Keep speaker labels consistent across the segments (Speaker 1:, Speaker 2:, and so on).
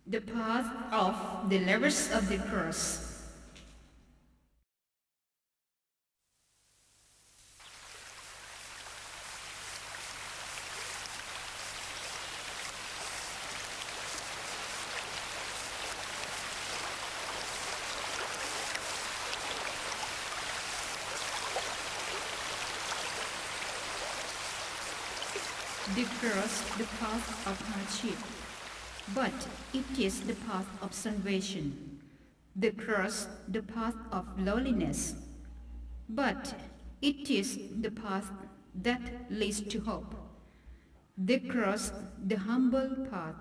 Speaker 1: The path of the lovers of the cross. The cross, the path of hardship, but it is the path of salvation. The cross, the path of lowliness, but it is the path that leads to hope. The cross, the humble path,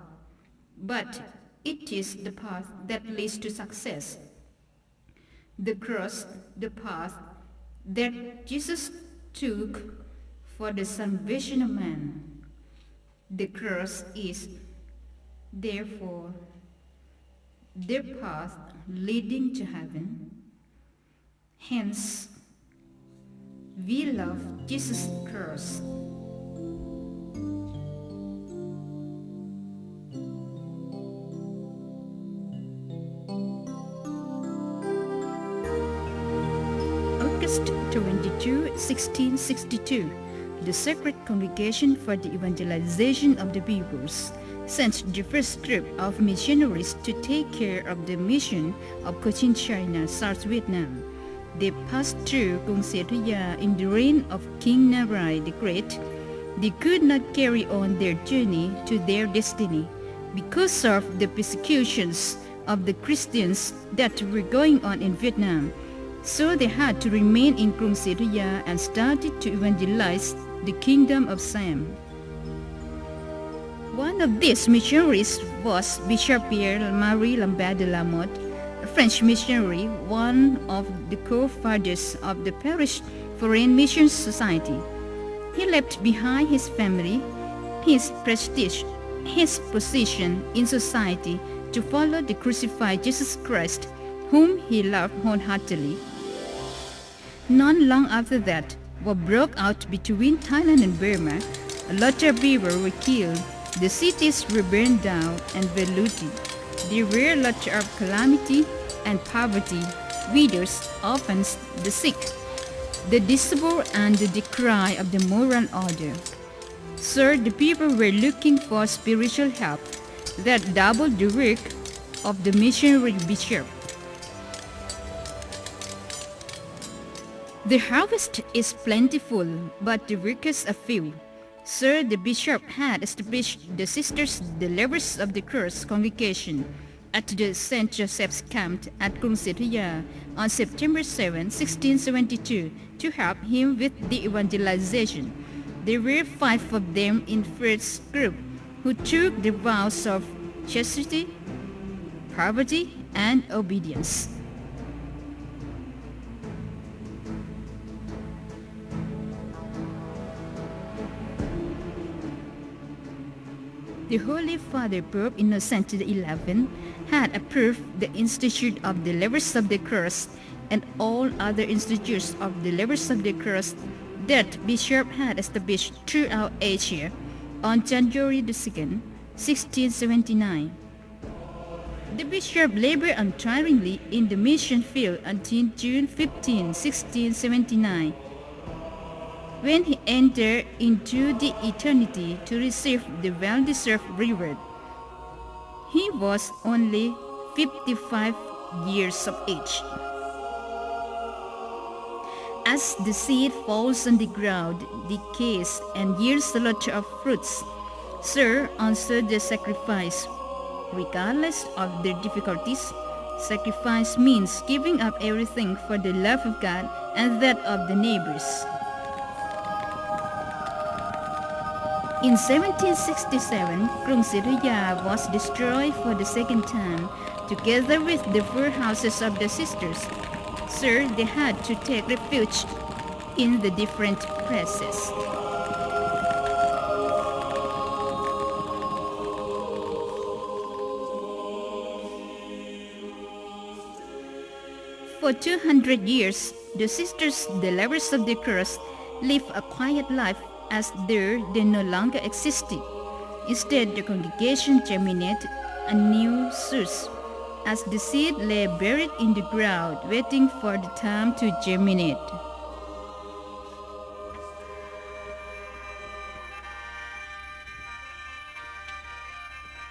Speaker 1: but it is the path that leads to success. The cross, the path that Jesus took for the salvation of man. The cross is, therefore, the path leading to heaven. Hence, we love Jesus' cross. August 22, 1662, the Sacred Congregation for the Evangelization of the Peoples sent the first group of missionaries to take care of the mission of Cochin China, South Vietnam. They passed through Kung Siraya in the reign of King Narai the Great. They could not carry on their journey to their destiny because of the persecutions of the Christians that were going on in Vietnam. So they had to remain in Kung Siraya and started to evangelize the kingdom of Siam. One of these missionaries was Bishop Pierre-Marie Lambert de la Motte, a French missionary, one of the co-founders of the Parish Foreign Mission Society. He left behind his family, his prestige, his position in society to follow the crucified Jesus Christ, whom he loved wholeheartedly. Not long after that, war broke out between Thailand and Burma. A lot of people were killed, the cities were burned down and were looted. There were a lot of calamity and poverty, widows, orphans, the sick, the disabled, and the decry of the moral order. So the people were looking for spiritual help that doubled the work of the missionary bishop. The harvest is plentiful, but the workers are few. So the bishop had established the Sisters, the Lovers of the Cross congregation at the St. Joseph's camp at Kung Siraya on September 7, 1672, to help him with the evangelization. There were 5 of them in first group who took the vows of chastity, poverty, and obedience. The Holy Father Pope Innocent XI had approved the Institute of the Lovers of the Cross and all other institutes of the Lovers of the Cross that Bishop had established throughout Asia on January 2, 1679. The bishop labored untiringly in the mission field until June 15, 1679, when he entered into the eternity to receive the well-deserved reward. He was only 55 years of age. As the seed falls on the ground, decays, and yields a lot of fruits, so also the sacrifice. Regardless of their difficulties, sacrifice means giving up everything for the love of God and that of the neighbors. In 1767, Kung Siraya was destroyed for the second time, together with the 4 houses of the sisters. So they had to take refuge in the different places. For 200 years, the Sisters, the Lovers of the Cross, lived a quiet life as though they no longer existed. Instead, the congregation germinated a new source, as the seed lay buried in the ground, waiting for the time to germinate.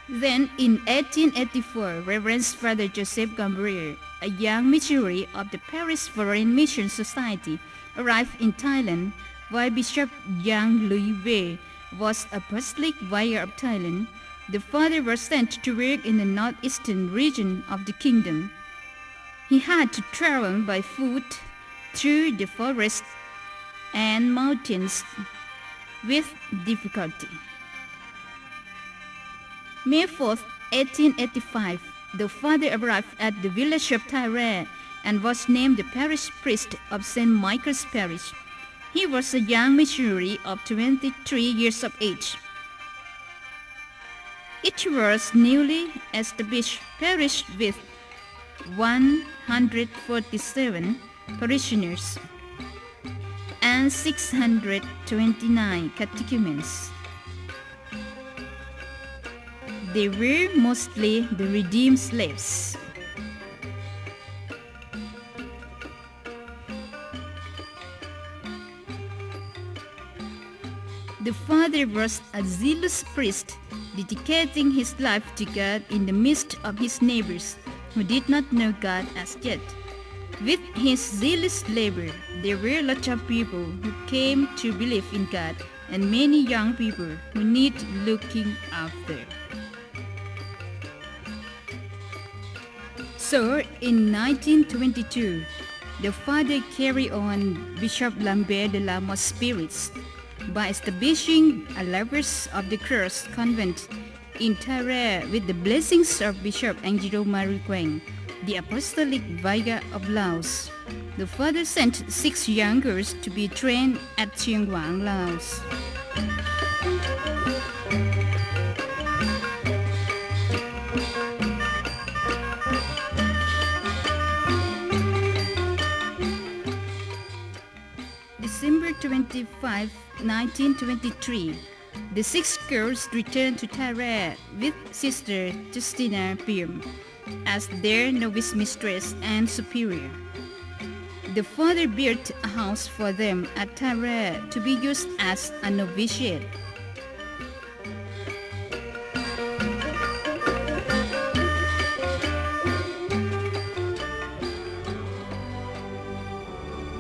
Speaker 1: Then, in 1884, Reverend Father Joseph Gambrier, a young missionary of the Paris Foreign Mission Society, arrived in Thailand while Bishop Yang Lui Wei was apostolic vicar of Thailand. The father was sent to work in the northeastern region of the kingdom. He had to travel by foot through the forests and mountains with difficulty. May 4, 1885, the father arrived at the village of Thare and was named the parish priest of St. Michael's Parish. He was a young missionary of 23 years of age. It was newly established parish with 147 parishioners and 629 catechumens. They were mostly the redeemed slaves. The father was a zealous priest, dedicating his life to God in the midst of his neighbors who did not know God as yet. With his zealous labor, there were lots of people who came to believe in God and many young people who need looking after. So, in 1922, the father carried on Bishop Lambert de la Motte's spirits by establishing a Lovers of the Cross convent in Thare with the blessings of Bishop Angelo Marie Quang, the apostolic vicar of Laos. The father sent 6 young girls to be trained at Chiang Wang, Laos. December 25, 1923, the 6 girls returned to Thare with Sister Justina Pirm as their novice mistress and superior. The father built a house for them at Thare to be used as a novitiate.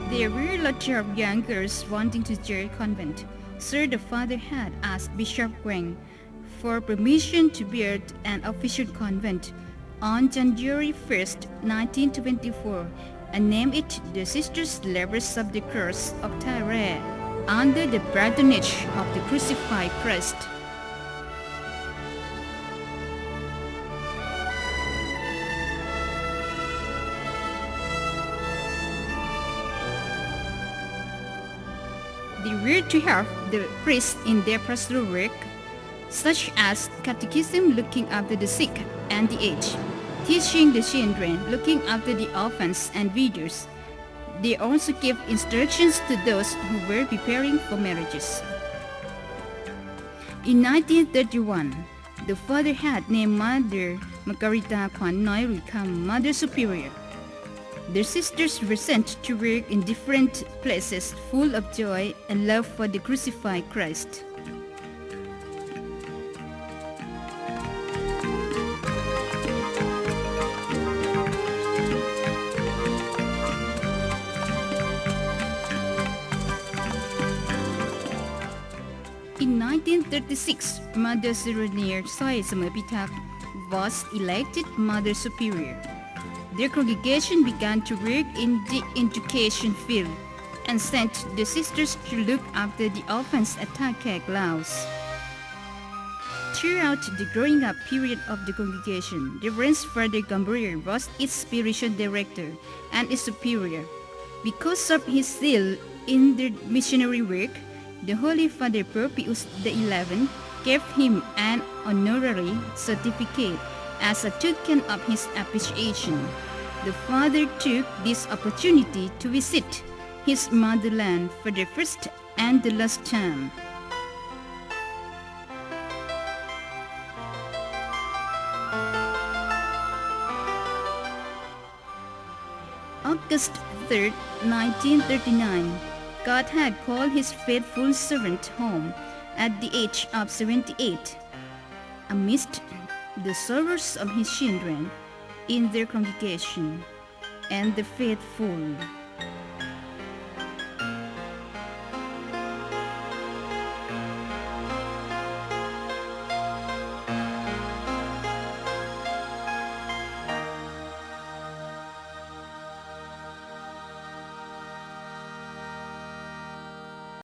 Speaker 1: There were lots of young girls wanting to join convent, so the father had asked Bishop Quang for permission to build an official convent on January 1, 1924, and named it the Sisters Lovers of the Cross of Thare, under the patronage of the crucified Christ. They were to help the priests in their pastoral work, such as catechism, looking after the sick and the aged, teaching the children, looking after the orphans and widows. They also gave instructions to those who were preparing for marriages. In 1931, the father had named Mother Margarita Kwan Noi become Mother Superior. Their sisters were sent to work in different places full of joy and love for the crucified Christ. In 1936, Mother Serenier Soy Samapitak was elected Mother Superior. Their congregation began to work in the education field and sent the sisters to look after the orphans at Thakek, Laos. Throughout the growing up period of the congregation, the Reverend Father Gambrier was its spiritual director and its superior. Because of his zeal in the missionary work, the Holy Father Pope Pius XI gave him an honorary certificate as a token of his appreciation. The father took this opportunity to visit his motherland for the first and the last time. August 3, 1939, God had called his faithful servant home at the age of 78, amidst the sorrows of his children in their congregation and the faithful